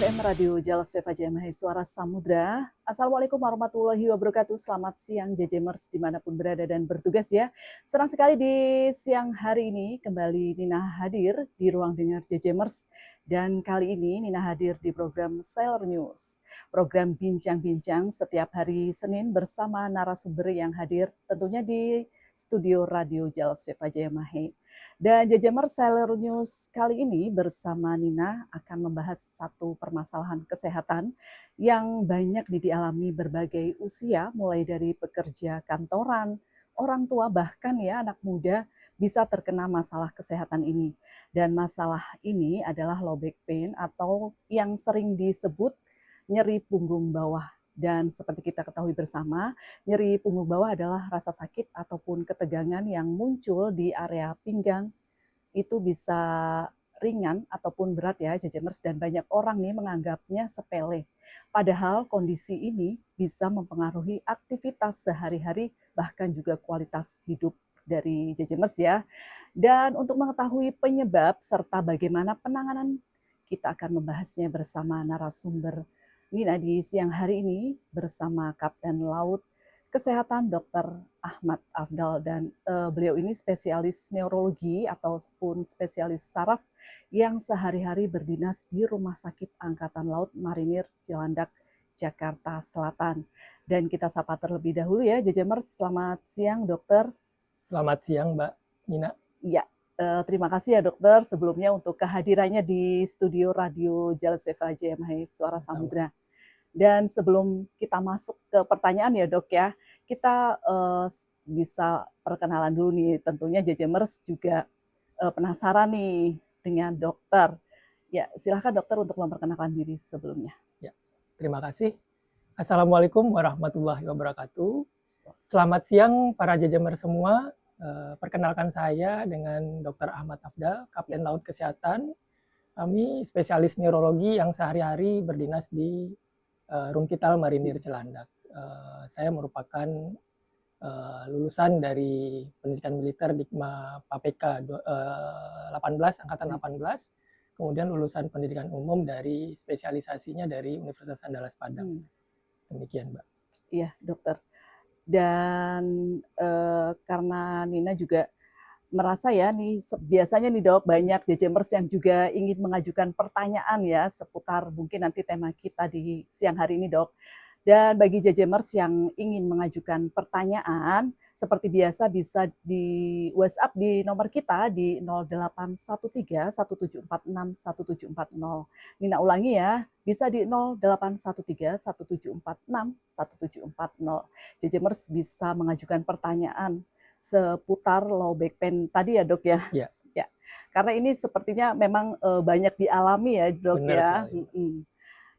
FM Radio Jalas Veva Suara Samudra. Assalamualaikum warahmatullahi wabarakatuh. Selamat siang JJMers dimanapun berada dan bertugas ya. Senang sekali di siang hari ini kembali Nina hadir di ruang dengar JJMers. Dan kali ini Nina hadir di program Sailor News. Program bincang-bincang setiap hari Senin bersama narasumber yang hadir tentunya di studio Radio Jalas Veva Dan Jajamer Sailor News kali ini bersama Nina akan membahas satu permasalahan kesehatan yang banyak dialami berbagai usia, mulai dari pekerja kantoran, orang tua, bahkan ya anak muda bisa terkena masalah kesehatan ini. Dan masalah ini adalah low back pain atau yang sering disebut nyeri punggung bawah. Dan seperti kita ketahui bersama, nyeri punggung bawah adalah rasa sakit ataupun ketegangan yang muncul di area pinggang. Itu bisa ringan ataupun berat ya JJMers, dan banyak orang nih menganggapnya sepele. Padahal kondisi ini bisa mempengaruhi aktivitas sehari-hari bahkan juga kualitas hidup dari JJMers ya. Dan untuk mengetahui penyebab serta bagaimana penanganan, kita akan membahasnya bersama narasumber Nina di siang hari ini bersama Kapten Laut Kesehatan Dr. Ahmad Afdal, dan beliau ini spesialis neurologi ataupun spesialis saraf yang sehari-hari berdinas di Rumah Sakit Angkatan Laut Marinir Cilandak, Jakarta Selatan. Dan kita sapa terlebih dahulu ya JJMers. Selamat siang dokter. Selamat siang Mbak Nina. Ya, terima kasih ya dokter sebelumnya untuk kehadirannya di studio Radio Jalas Veva Suara Samudra. Dan sebelum kita masuk ke pertanyaan ya dok ya, kita bisa perkenalan dulu nih. Tentunya JJMers juga penasaran nih dengan dokter. Ya, silakan dokter untuk memperkenalkan diri sebelumnya. Ya, terima kasih. Assalamualaikum warahmatullahi wabarakatuh. Selamat siang para JJMers semua. Perkenalkan saya dengan Dr. Ahmad Afdal, Kapten Laut Kesehatan. Kami spesialis neurologi yang sehari-hari berdinas di Rumkital Marinir Cilandak. Saya merupakan lulusan dari pendidikan militer Dikma PAPK 18, Angkatan 18, kemudian lulusan pendidikan umum dari spesialisasinya dari Universitas Andalas Padang. Demikian, Mbak. Iya, dokter. Dan karena Nina juga merasa ya nih biasanya nih dok banyak JJMers yang juga ingin mengajukan pertanyaan ya seputar mungkin nanti tema kita di siang hari ini dok. Dan bagi JJMers yang ingin mengajukan pertanyaan seperti biasa bisa di WhatsApp di nomor kita di 0813 1746 1740. Nina ulangi ya, bisa di 0813 1746 1740. JJMers bisa mengajukan pertanyaan seputar low back pain tadi ya dok ya. Ya. Ya. Karena ini sepertinya memang banyak dialami ya dok. Benar ya.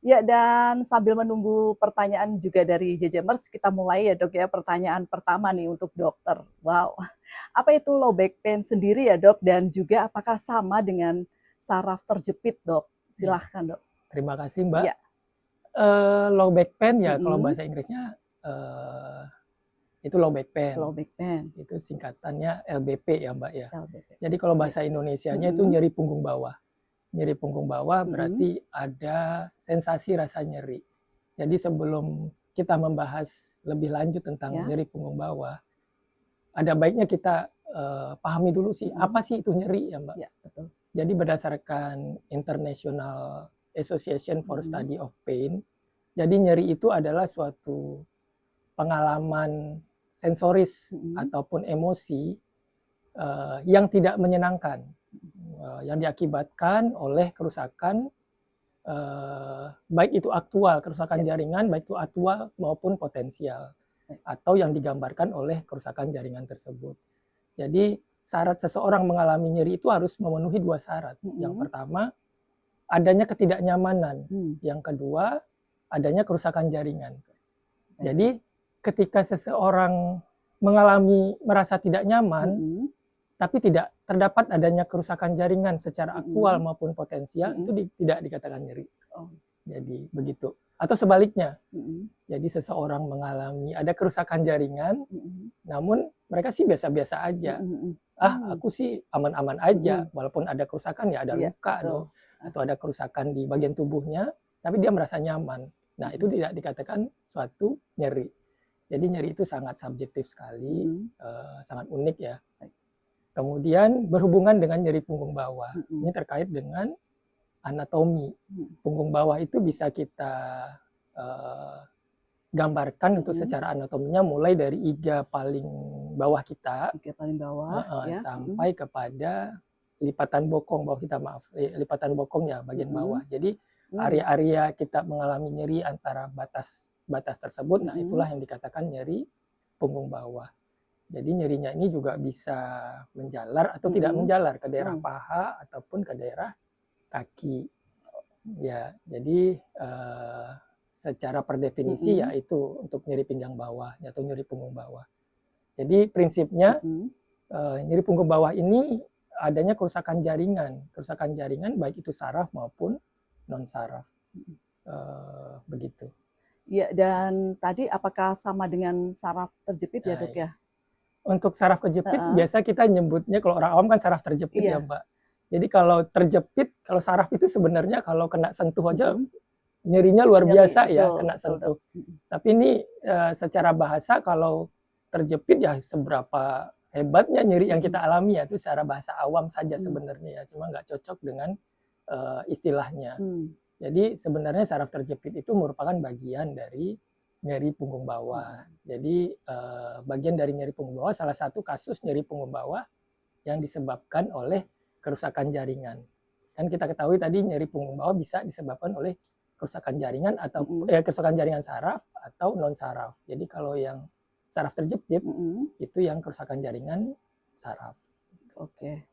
Ya, dan sambil menunggu pertanyaan juga dari JJMers, kita mulai ya dok ya pertanyaan pertama nih untuk dokter. Wow, apa itu low back pain sendiri ya dok, dan juga apakah sama dengan saraf terjepit dok? Silahkan dok. Terima kasih Mbak. Ya. Low back pain ya kalau bahasa Inggrisnya itu low back pain. Low back pain. Itu singkatannya LBP ya Mbak ya. LBP. Jadi kalau bahasa Indonesianya itu nyeri punggung bawah. Nyeri punggung bawah berarti ada sensasi rasa nyeri. Jadi sebelum kita membahas lebih lanjut tentang nyeri punggung bawah, ada baiknya kita pahami dulu sih apa sih itu nyeri ya Mbak. Ya, betul. Jadi berdasarkan International Association for Study of Pain, jadi nyeri itu adalah suatu pengalaman sensoris ataupun emosi yang tidak menyenangkan, yang diakibatkan oleh kerusakan baik itu aktual, kerusakan jaringan baik itu aktual maupun potensial, atau yang digambarkan oleh kerusakan jaringan tersebut. Jadi syarat seseorang mengalami nyeri itu harus memenuhi dua syarat. Yang pertama, adanya ketidaknyamanan. Yang kedua, adanya kerusakan jaringan. Jadi ketika seseorang merasa tidak nyaman, tapi tidak terdapat adanya kerusakan jaringan secara aktual maupun potensial, itu tidak dikatakan nyeri. Jadi begitu. Atau sebaliknya, jadi seseorang mengalami ada kerusakan jaringan, namun mereka sih biasa-biasa aja. Aku sih aman-aman aja, walaupun ada kerusakan ya ada luka, atau ada kerusakan di bagian tubuhnya, tapi dia merasa nyaman. Nah, itu tidak dikatakan suatu nyeri. Jadi nyeri itu sangat subjektif sekali, sangat unik ya. Kemudian berhubungan dengan nyeri punggung bawah. Ini terkait dengan anatomi. Punggung bawah itu bisa kita gambarkan untuk secara anatominya mulai dari iga paling bawah kita, Iga paling bawah, ya. sampai kepada lipatan bokong bawah kita, lipatan bokong ya bagian bawah. Jadi area-area kita mengalami nyeri antara batas tersebut, nah itulah yang dikatakan nyeri punggung bawah. Jadi nyerinya ini juga bisa menjalar atau tidak menjalar ke daerah paha ataupun ke daerah kaki. Ya, jadi secara per definisi yaitu untuk nyeri pinggang bawah atau nyeri punggung bawah. Jadi prinsipnya nyeri punggung bawah ini adanya kerusakan jaringan baik itu saraf maupun non saraf, begitu. Ya, dan tadi apakah sama dengan saraf terjepit ya dok ya? Untuk saraf kejepit biasa kita nyebutnya, kalau orang awam kan saraf terjepit ya Mbak. Jadi kalau terjepit, kalau saraf itu sebenarnya kalau kena sentuh aja nyerinya luar biasa ya, kena sentuh. Tapi ini secara bahasa kalau terjepit ya seberapa hebatnya nyeri yang kita alami ya, itu secara bahasa awam saja sebenarnya ya, cuma nggak cocok dengan istilahnya. Jadi sebenarnya saraf terjepit itu merupakan bagian dari nyeri punggung bawah. Jadi bagian dari nyeri punggung bawah, salah satu kasus nyeri punggung bawah yang disebabkan oleh kerusakan jaringan. Kan kita ketahui tadi nyeri punggung bawah bisa disebabkan oleh kerusakan jaringan atau kerusakan jaringan saraf atau non saraf. Jadi kalau yang saraf terjepit itu yang kerusakan jaringan saraf. Oke,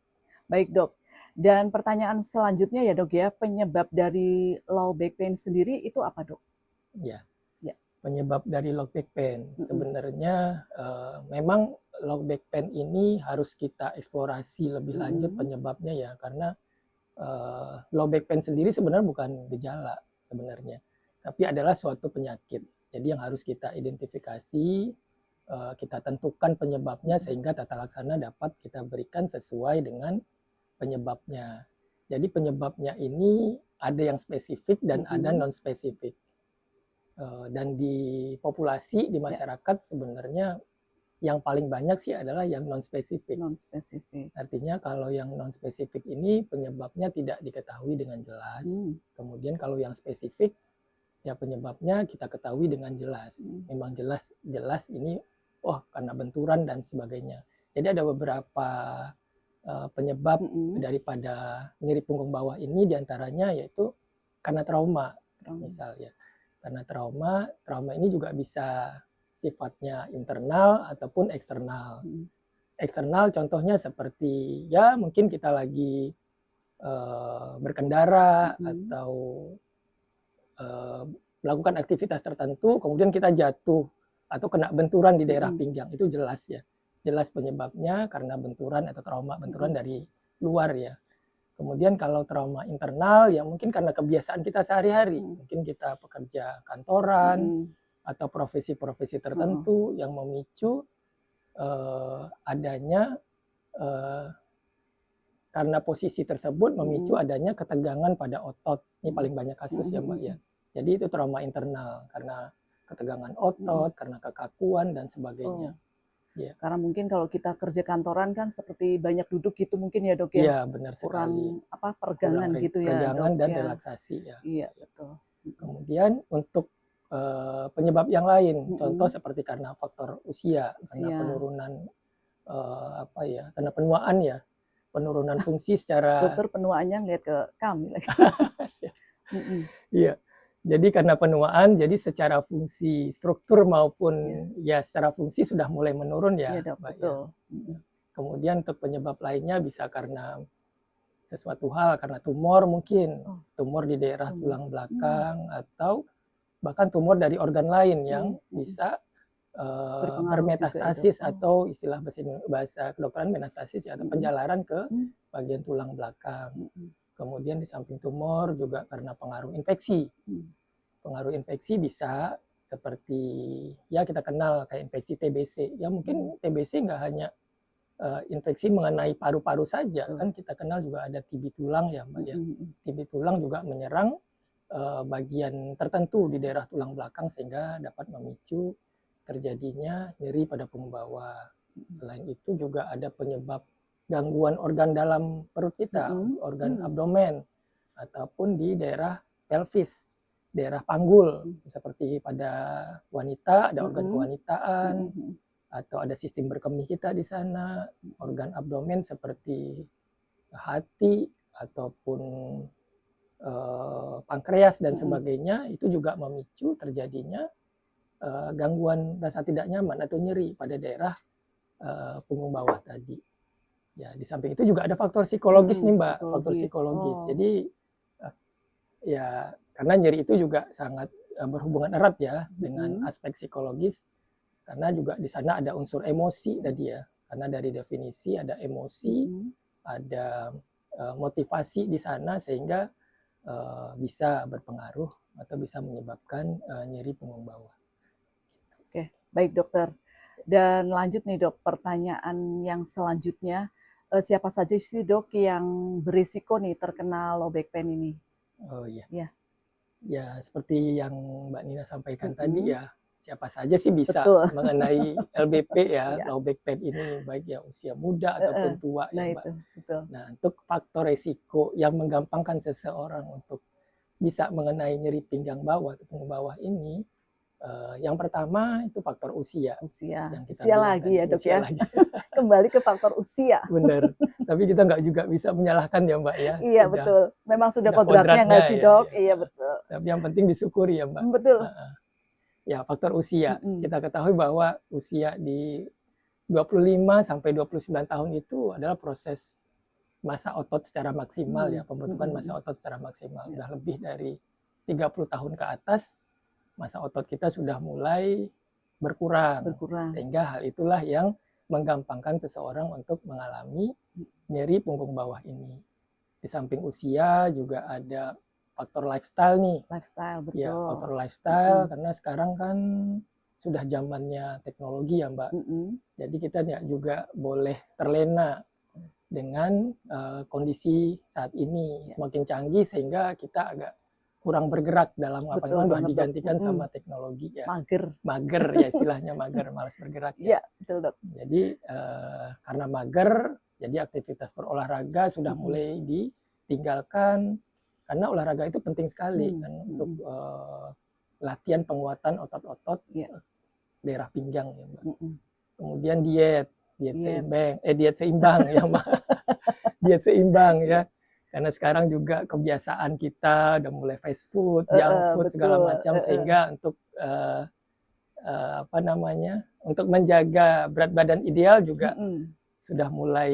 baik dok. Dan pertanyaan selanjutnya ya dok ya, penyebab dari low back pain sendiri itu apa dok? Ya, penyebab dari low back pain sebenarnya memang low back pain ini harus kita eksplorasi lebih lanjut penyebabnya ya, karena low back pain sendiri sebenarnya bukan gejala sebenarnya, tapi adalah suatu penyakit. Jadi yang harus kita identifikasi, kita tentukan penyebabnya sehingga tata laksana dapat kita berikan sesuai dengan penyebabnya. Jadi penyebabnya ini ada yang spesifik dan ada non spesifik. Dan di populasi, di masyarakat sebenarnya yang paling banyak sih adalah yang non spesifik. Artinya kalau yang non spesifik ini penyebabnya tidak diketahui dengan jelas. Kemudian kalau yang spesifik ya penyebabnya kita ketahui dengan jelas. Memang jelas ini karena benturan dan sebagainya. Jadi ada beberapa penyebab daripada nyeri punggung bawah ini, diantaranya yaitu karena trauma. Misalnya karena trauma ini juga bisa sifatnya internal ataupun eksternal. Eksternal contohnya seperti ya mungkin kita lagi berkendara atau melakukan aktivitas tertentu, kemudian kita jatuh atau kena benturan di daerah pinggang, itu jelas ya. Jelas penyebabnya karena benturan atau trauma benturan dari luar ya. Kemudian kalau trauma internal ya mungkin karena kebiasaan kita sehari-hari. Mungkin kita pekerja kantoran atau profesi-profesi tertentu yang memicu adanya karena posisi tersebut memicu adanya ketegangan pada otot. Ini paling banyak kasus ya Mbak ya. Jadi itu trauma internal karena ketegangan otot, karena kekakuan dan sebagainya. Ya. Karena mungkin kalau kita kerja kantoran kan seperti banyak duduk gitu mungkin ya dok ya. Iya benar sekali. Kurang peregangan gitu ya. Peregangan dan relaksasi ya. Iya betul. Kemudian untuk penyebab yang lain, contoh seperti karena faktor usia. Karena penurunan karena penuaan ya, penurunan fungsi secara. Dokter penuaannya ngeliat ke kami lagi. Iya. Jadi karena penuaan, jadi secara fungsi struktur maupun ya secara fungsi sudah mulai menurun ya. Iya, Mbak, betul. Ya. Kemudian untuk penyebab lainnya bisa karena sesuatu hal, karena tumor mungkin, tumor di daerah tulang belakang atau bahkan tumor dari organ lain yang bisa bermetastasis atau istilah bahasa kedokteran metastasis atau penjalaran ke bagian tulang belakang. Kemudian di samping tumor juga karena pengaruh infeksi. Pengaruh infeksi bisa seperti ya kita kenal kayak infeksi TBC. Ya mungkin TBC nggak hanya infeksi mengenai paru-paru saja. Kan kita kenal juga ada TB tulang ya Mbak ya. TB tulang juga menyerang bagian tertentu di daerah tulang belakang sehingga dapat memicu terjadinya nyeri pada punggung bawah. Selain itu juga ada penyebab gangguan organ dalam perut kita, organ abdomen, ataupun di daerah pelvis, daerah panggul, seperti pada wanita ada organ kewanitaan, atau ada sistem berkemih kita di sana, organ abdomen seperti hati ataupun pankreas dan sebagainya, itu juga memicu terjadinya gangguan rasa tidak nyaman atau nyeri pada daerah punggung bawah tadi. Ya, di samping itu juga ada faktor psikologis nih Mbak, faktor psikologis. Jadi ya karena nyeri itu juga sangat berhubungan erat ya dengan aspek psikologis, karena juga di sana ada unsur emosi tadi ya. Karena dari definisi ada emosi, ada motivasi di sana sehingga bisa berpengaruh atau bisa menyebabkan nyeri punggung bawah. Oke, baik dokter. Dan lanjut nih dok, pertanyaan yang selanjutnya, siapa saja sih dok yang berisiko nih terkena low back pain ini? Oh iya. Ya. Ya, seperti yang Mbak Nina sampaikan tadi ya, siapa saja sih bisa Betul. mengenai LBP Ya. ya, low back pain ini, baik yang usia muda ataupun tua Nah ya Mbak. itu, betul. Nah, untuk faktor resiko yang menggampangkan seseorang untuk bisa mengenai nyeri pinggang bawah atau punggung bawah ini, yang pertama itu faktor usia. Usia, Yang kita usia bilang lagi tadi, ya dok usia ya. lagi. Kembali ke faktor usia. Benar. Tapi kita nggak juga bisa menyalahkan ya Mbak ya. Iya betul. Memang sudah kodratnya nggak sih ya, dok? ya. Iya betul. Tapi yang penting disyukuri ya Mbak. Betul. Ya, faktor usia. Kita ketahui bahwa usia di 25 sampai 29 tahun itu adalah proses masa otot secara maksimal ya, pembentukan masa otot secara maksimal. Udah lebih dari 30 tahun ke atas, masa otot kita sudah mulai berkurang. Sehingga hal itulah yang menggampangkan seseorang untuk mengalami nyeri punggung bawah ini. Di samping usia juga ada faktor lifestyle nih. Lifestyle, betul. Ya, faktor lifestyle, karena sekarang kan sudah zamannya teknologi ya Mbak. Jadi kita juga boleh terlena dengan kondisi saat ini. Semakin canggih sehingga kita agak kurang bergerak dalam ngapain, udah digantikan sama teknologi ya. Mager ya istilahnya, mager, malas bergerak ya. Iya, betul dok. Jadi karena mager, jadi aktivitas berolahraga sudah mulai ditinggalkan, karena olahraga itu penting sekali kan untuk latihan penguatan otot-otot daerah pinggang ya Mbak. Kemudian diet seimbang ya Mbak. Diet seimbang ya. Karena sekarang juga kebiasaan kita udah mulai fast food, junk food segala macam, sehingga untuk untuk menjaga berat badan ideal juga sudah mulai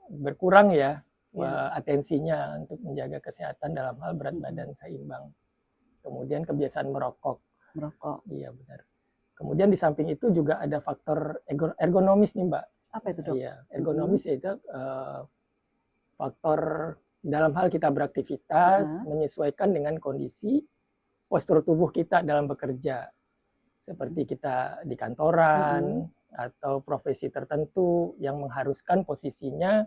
berkurang ya atensinya untuk menjaga kesehatan dalam hal berat badan seimbang. Kemudian kebiasaan merokok. Iya benar. Kemudian di samping itu juga ada faktor ergonomis nih Mbak. Apa itu dok? Iya, ergonomis yaitu faktor dalam hal kita beraktivitas menyesuaikan dengan kondisi postur tubuh kita dalam bekerja. Seperti kita di kantoran atau profesi tertentu yang mengharuskan posisinya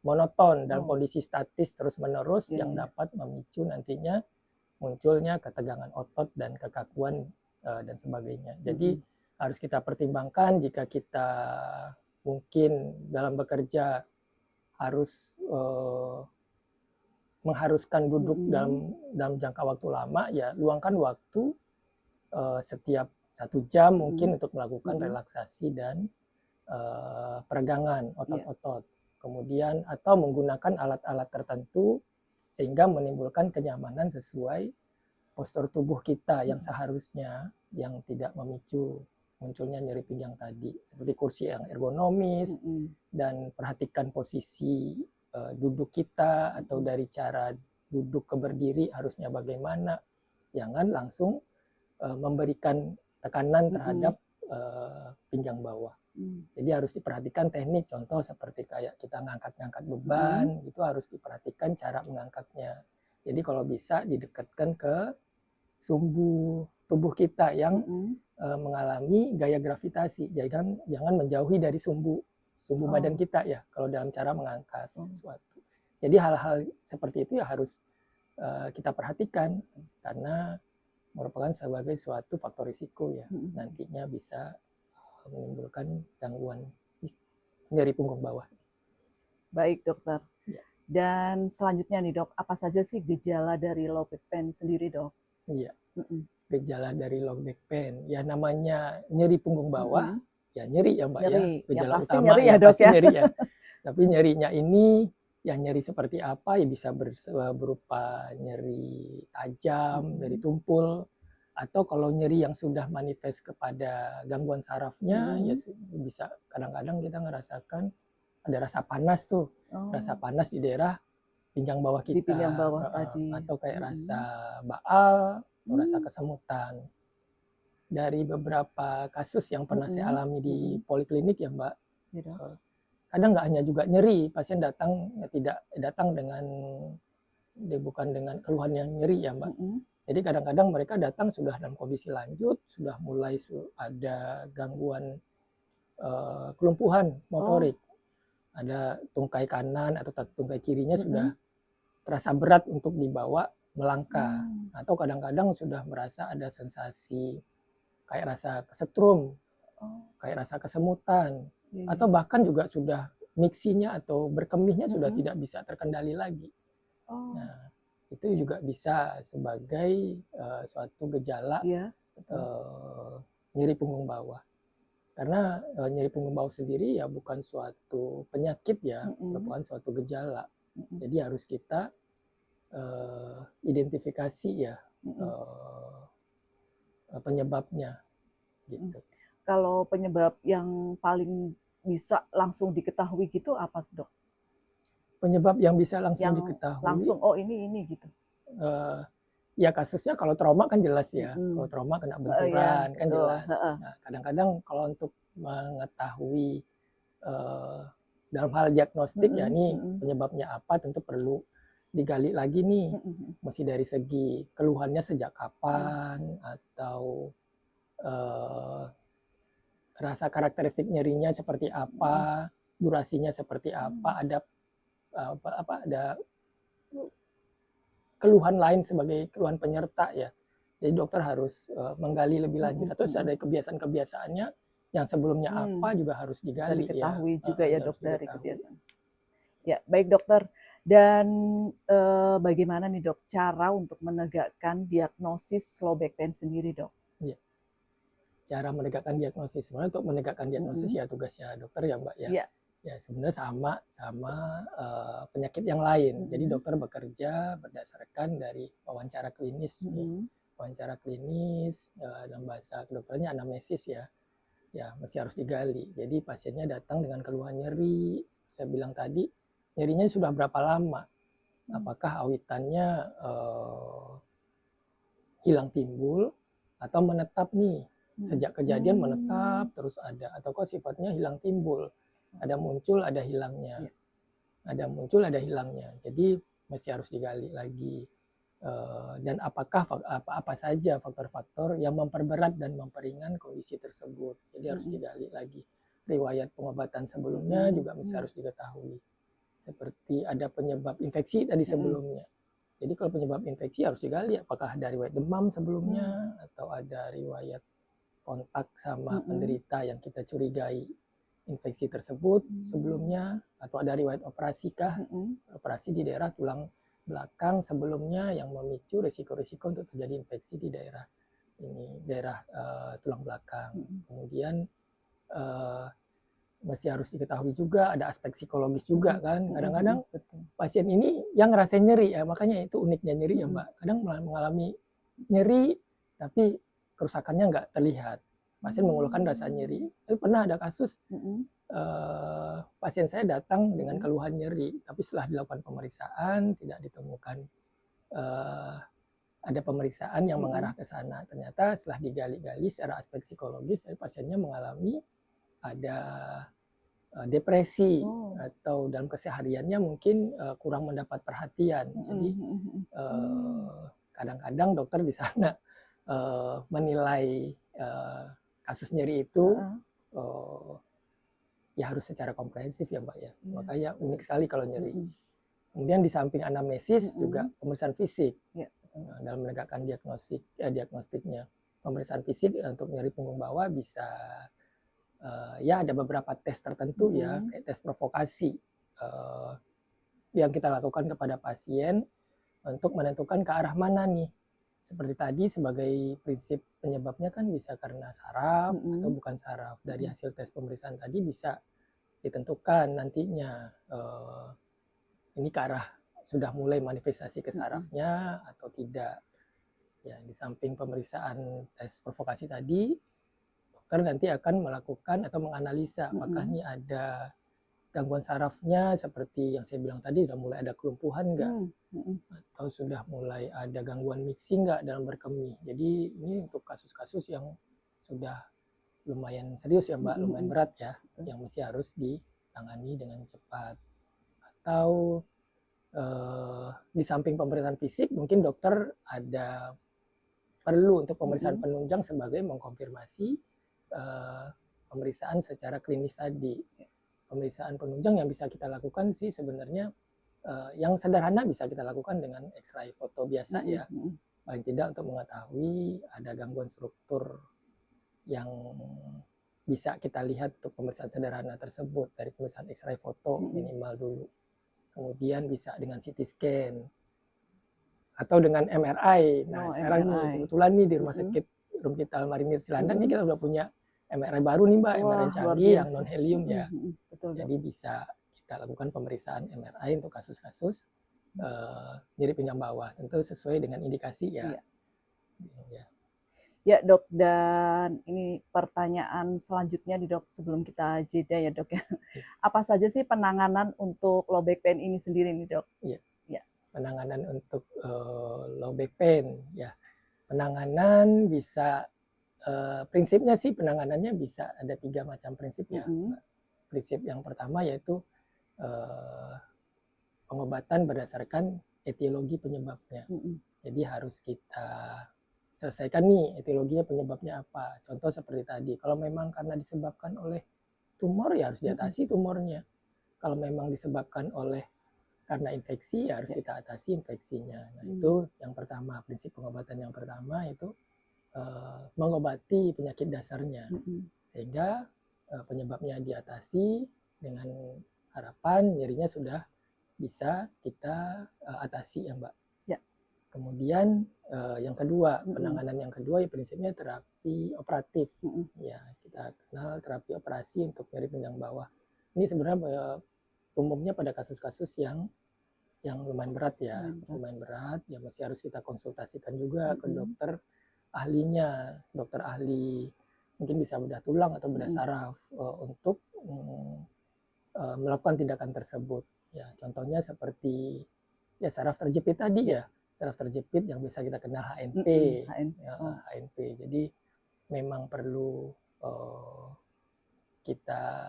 monoton dalam kondisi statis terus-menerus yang dapat memicu nantinya munculnya ketegangan otot dan kekakuan dan sebagainya. Jadi harus kita pertimbangkan jika kita mungkin dalam bekerja harus mengharuskan duduk dalam jangka waktu lama, ya luangkan waktu setiap 1 jam mungkin untuk melakukan relaksasi dan peregangan otot-otot. Kemudian atau menggunakan alat-alat tertentu sehingga menimbulkan kenyamanan sesuai postur tubuh kita yang seharusnya, yang tidak memicu munculnya nyeri pinggang tadi, seperti kursi yang ergonomis dan perhatikan posisi duduk kita atau dari cara duduk ke berdiri harusnya bagaimana, jangan langsung memberikan tekanan terhadap pinggang bawah. Jadi harus diperhatikan teknik, contoh seperti kayak kita ngangkat-ngangkat beban, itu harus diperhatikan cara mengangkatnya. Jadi kalau bisa didekatkan ke sumbu tubuh kita yang mengalami gaya gravitasi. Jangan menjauhi dari sumbu badan kita ya kalau dalam cara mengangkat sesuatu. Jadi hal-hal seperti itu ya harus kita perhatikan karena merupakan sebagai suatu faktor risiko ya, nantinya bisa menimbulkan gangguan nyeri punggung bawah. Baik dokter. Ya. Dan selanjutnya nih dok, apa saja sih gejala dari low back pain sendiri dok? Iya, gejala dari low back pain, ya namanya nyeri punggung bawah, ya nyeri ya Mbak ya, Nyeri, ya gejala pasti utama nyeri ya ya dok pasti ya. nyeri ya. Tapi nyerinya ini ya nyeri seperti apa ya, bisa berupa nyeri tajam, nyeri tumpul, atau kalau nyeri yang sudah manifest kepada gangguan sarafnya ya bisa kadang-kadang kita ngerasakan ada rasa panas tuh, rasa panas di daerah pinggang bawah kita, Di pinggang bawah tadi. atau kayak rasa baal atau rasa kesemutan. Dari beberapa kasus yang pernah saya alami di poliklinik ya Mbak, kadang nggak hanya juga nyeri, pasien datang ya tidak datang dengan bukan dengan keluhan yang nyeri ya Mbak. Jadi kadang-kadang mereka datang sudah dalam kondisi lanjut, sudah mulai ada gangguan kelumpuhan motorik. Ada tungkai kanan atau tungkai kirinya sudah terasa berat untuk dibawa melangkah. Atau kadang-kadang sudah merasa ada sensasi kayak rasa kesetrum, kayak rasa kesemutan. Atau bahkan juga sudah miksinya atau berkemihnya sudah tidak bisa terkendali lagi. Nah, itu juga bisa sebagai suatu gejala nyeri punggung bawah. Karena nyeri punggung bawah sendiri ya bukan suatu penyakit ya, merupakan suatu gejala. Jadi harus kita identifikasi ya penyebabnya. Gitu. Kalau penyebab yang paling bisa langsung diketahui gitu apa dok? Penyebab yang bisa langsung yang diketahui langsung ini gitu. Ya kasusnya kalau trauma kan jelas ya, kalau trauma kena benturan kan jelas. Nah, kadang-kadang kalau untuk mengetahui dalam hal diagnostik ya nih penyebabnya apa tentu perlu digali lagi nih, mesti dari segi keluhannya sejak kapan atau rasa karakteristik nyerinya seperti apa, durasinya seperti apa, ada keluhan lain sebagai keluhan penyerta ya. Jadi dokter harus menggali lebih lanjut atau ada kebiasaan-kebiasaannya yang sebelumnya apa juga harus digali. Bisa diketahui ya. juga ya dok dari kebiasaan. Ya baik dokter. Dan bagaimana nih dok cara untuk menegakkan diagnosis low back pain sendiri dok? Ya. Cara menegakkan diagnosis, sebenarnya untuk menegakkan diagnosis ya tugasnya dokter ya Mbak ya. Ya sebenarnya sama penyakit yang lain. Jadi dokter bekerja berdasarkan dari wawancara klinis. Wawancara klinis dalam bahasa kedokterannya anamnesis ya. Ya masih harus digali. Jadi pasiennya datang dengan keluhan nyeri. Saya bilang tadi nyerinya sudah berapa lama? Apakah awitannya hilang timbul atau menetap nih? Sejak kejadian menetap terus ada, ataukah sifatnya hilang timbul? Ada muncul, ada hilangnya. Ada muncul, ada hilangnya. Jadi masih harus digali lagi. Dan apakah apa saja faktor-faktor yang memperberat dan memperingan kondisi tersebut. Jadi harus digali lagi. Riwayat pengobatan sebelumnya juga masih harus diketahui. Seperti ada penyebab infeksi tadi sebelumnya. Jadi kalau penyebab infeksi harus digali. Apakah ada riwayat demam sebelumnya atau ada riwayat kontak sama penderita yang kita curigai infeksi tersebut sebelumnya, atau ada riwayat operasi kah, operasi di daerah tulang belakang sebelumnya yang memicu risiko-risiko untuk terjadi infeksi di daerah ini, daerah tulang belakang. Kemudian mesti harus diketahui juga ada aspek psikologis juga kan. Kadang-kadang pasien ini yang ngerasain nyeri ya, makanya itu uniknya nyeri ya Mbak. Kadang mengalami nyeri tapi kerusakannya nggak terlihat. Pasien mengeluhkan rasa nyeri. Tapi pernah ada kasus pasien saya datang dengan keluhan nyeri, tapi setelah dilakukan pemeriksaan tidak ditemukan ada pemeriksaan yang mengarah ke sana. Ternyata setelah digali-gali secara aspek psikologis, pasiennya mengalami ada depresi atau dalam kesehariannya mungkin kurang mendapat perhatian. Jadi kadang-kadang dokter di sana menilai kasus nyeri itu ya harus secara komprehensif ya Mbak ya. Makanya unik sekali kalau nyeri. Kemudian di samping anamnesis juga pemeriksaan fisik. Ya, betul. Dalam menegakkan diagnostiknya. Pemeriksaan fisik untuk nyeri punggung bawah bisa ya ada beberapa tes tertentu ya, kayak tes provokasi yang kita lakukan kepada pasien untuk menentukan ke arah mana nih. Seperti tadi sebagai prinsip penyebabnya kan bisa karena saraf atau bukan saraf. Dari hasil tes pemeriksaan tadi bisa ditentukan nantinya ini ke arah sudah mulai manifestasi ke sarafnya atau tidak. Ya, di samping pemeriksaan tes provokasi tadi, dokter nanti akan melakukan atau menganalisa apakah ini ada gangguan sarafnya seperti yang saya bilang tadi, sudah mulai ada kelumpuhan nggak? Atau sudah mulai ada gangguan mixing nggak dalam berkemih. Jadi ini untuk kasus-kasus yang sudah lumayan serius ya Mbak, lumayan berat ya, yang mesti harus ditangani dengan cepat. Atau di samping pemeriksaan fisik, mungkin dokter ada perlu untuk pemeriksaan penunjang sebagai mengkonfirmasi pemeriksaan secara klinis tadi. Pemeriksaan penunjang yang bisa kita lakukan sih sebenarnya yang sederhana bisa kita lakukan dengan X-ray foto biasa ya. Paling tidak untuk mengetahui ada gangguan struktur yang bisa kita lihat untuk pemeriksaan sederhana tersebut dari pemeriksaan X-ray foto minimal dulu. Kemudian bisa dengan CT scan atau dengan MRI. Nah, sekarang nih kebetulan nih di Rumah Sakit Rumkit Al-Marinir Cilandak nih kita udah punya MRI baru nih Mbak, MRI canggih yang non helium ya. Jadi bisa kita lakukan pemeriksaan MRI untuk kasus-kasus nyeri pinggang bawah, tentu sesuai dengan indikasi ya. Ya dok, dan ini pertanyaan selanjutnya nih dok, sebelum kita jeda ya dok ya. Apa saja sih penanganan untuk low back pain ini sendiri nih dok? Iya. Penanganan untuk low back pain ya. Penanganan bisa prinsipnya sih penanganannya bisa ada 3 macam prinsip ya. Prinsip yang pertama yaitu pengobatan berdasarkan etiologi penyebabnya. Jadi harus kita selesaikan nih etiologinya penyebabnya apa. Contoh seperti tadi, kalau memang karena disebabkan oleh tumor ya harus diatasi tumornya. Kalau memang disebabkan oleh karena infeksi ya harus kita atasi infeksinya. Nah itu yang pertama, prinsip pengobatan yang pertama itu mengobati penyakit dasarnya sehingga penyebabnya diatasi dengan harapan nyerinya sudah bisa kita atasi ya Mbak. Kemudian yang kedua, penanganan yang kedua ya prinsipnya terapi operatif. Ya, kita kenal terapi operasi untuk nyeri pinggang bawah. Ini sebenarnya umumnya pada kasus-kasus yang lumayan berat ya, lumayan berat. Ya masih harus kita konsultasikan juga ke dokter ahlinya, dokter ahli mungkin bisa bedah tulang atau bedah saraf untuk melakukan tindakan tersebut. Ya, contohnya seperti ya saraf terjepit tadi ya. Saraf terjepit yang bisa kita kenal HNP. HNP. Jadi memang perlu kita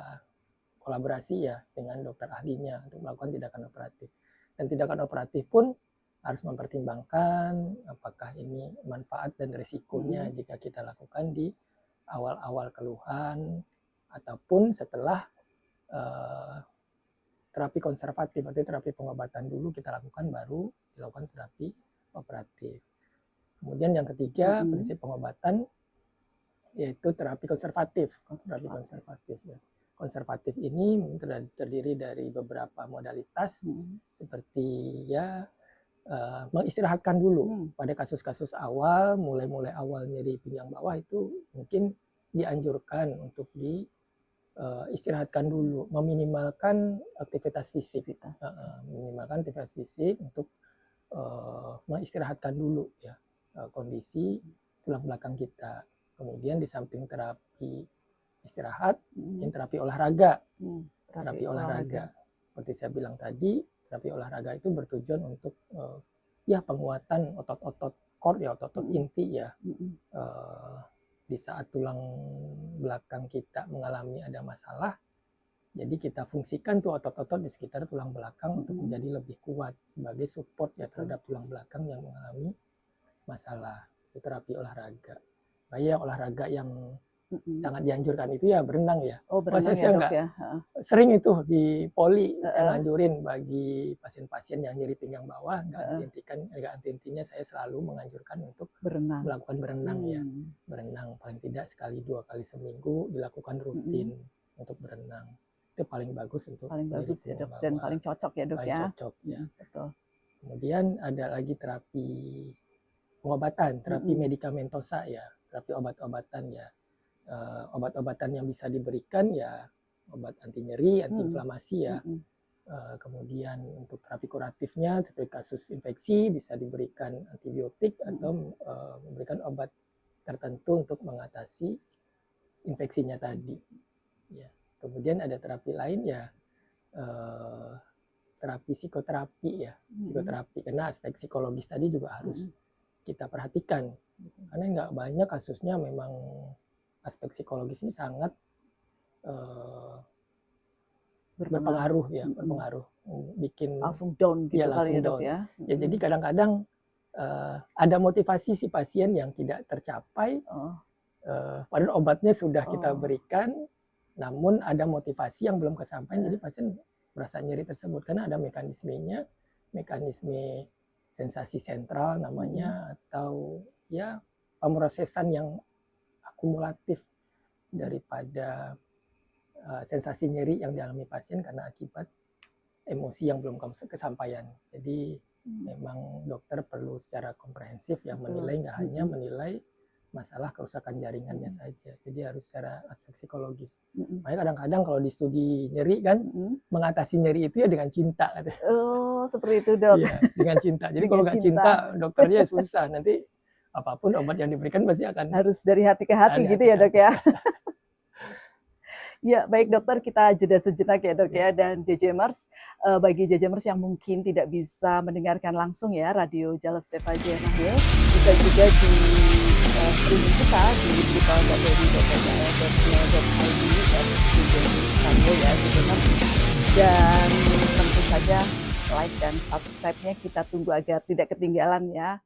kolaborasi ya dengan dokter ahlinya untuk melakukan tindakan operatif. Dan tindakan operatif pun harus mempertimbangkan apakah ini manfaat dan risikonya jika kita lakukan di awal-awal keluhan ataupun setelah terapi konservatif atau terapi pengobatan dulu kita lakukan baru dilakukan terapi operatif. Kemudian yang ketiga prinsip pengobatan yaitu terapi konservatif. Terapi konservatif ya. Konservatif ini terdiri dari beberapa modalitas seperti ya mengistirahatkan dulu pada kasus-kasus awal, mulai awal nyeri pinggang bawah itu mungkin dianjurkan untuk istirahatkan dulu, meminimalkan aktivitas fisik, minimalkan aktivitas fisik untuk mengistirahatkan dulu ya kondisi tulang belakang kita. Kemudian di samping terapi istirahat, mungkin terapi olahraga, terapi olahraga. Seperti saya bilang tadi, terapi olahraga itu bertujuan untuk ya penguatan otot-otot core ya, otot-otot inti ya. Di saat tulang belakang kita mengalami ada masalah, jadi kita fungsikan tuh otot-otot di sekitar tulang belakang untuk menjadi lebih kuat sebagai support ya terhadap tulang belakang yang mengalami masalah. Itu terapi olahraga. Baik olahraga yang sangat dianjurkan itu ya berenang ya. Oh, berenang ya, Saya Dok, nggak ya? sering itu di poli saya Heeh. nganjurin bagi pasien-pasien yang nyeri pinggang bawah, nggak henti-hentinya saya selalu menganjurkan untuk Berenang. melakukan berenang ya. Berenang paling tidak sekali 2 kali seminggu dilakukan rutin untuk berenang. Itu paling bagus untuk Paling nyeri bagus ya, pinggang Dok, dan bawah. paling cocok ya, Dok, Paling ya? cocok ya. Betul. Kemudian ada lagi terapi pengobatan, terapi medikamentosa ya, terapi obat-obatan ya. Obat-obatan yang bisa diberikan ya obat anti nyeri, anti inflamasi ya. Kemudian untuk terapi kuratifnya seperti kasus infeksi bisa diberikan antibiotik atau memberikan obat tertentu untuk mengatasi infeksinya tadi. Ya. Kemudian ada terapi lain ya terapi psikoterapi ya, psikoterapi karena aspek psikologis tadi juga harus kita perhatikan karena nggak banyak kasusnya memang aspek psikologis ini sangat berpengaruh ya, berpengaruh bikin langsung down gitu ya, kali langsung ya, Dok, down. ya? Ya jadi kadang-kadang ada motivasi si pasien yang tidak tercapai, padahal obatnya sudah kita berikan, namun ada motivasi yang belum kesampaian, jadi pasien merasa nyeri tersebut karena ada mekanismenya, mekanisme sensasi sentral namanya, atau ya pemrosesan yang akumulatif daripada sensasi nyeri yang dialami pasien karena akibat emosi yang belum kesampaian. Jadi memang dokter perlu secara komprehensif yang menilai, nggak hanya menilai masalah kerusakan jaringannya saja. Jadi harus secara aspek psikologis. Makanya kadang-kadang kalau di studi nyeri kan mengatasi nyeri itu ya dengan cinta. Oh, seperti itu, Dok. Iya, dengan cinta. Jadi kalau nggak cinta dokternya susah. Nanti apapun obat yang diberikan pasti akan harus dari hati ke hati gitu ya, Dok, ya. Ya, baik dokter, kita jeda sejenak ya, Dok, ya. Dan JJMers, bagi JJMers yang mungkin tidak bisa mendengarkan langsung ya Radio Jales Veva Jemahil, bisa juga di streaming kita di www.pkl.co.id ya, JJMers. Dan tentu saja like dan subscribe-nya kita tunggu agar tidak ketinggalan ya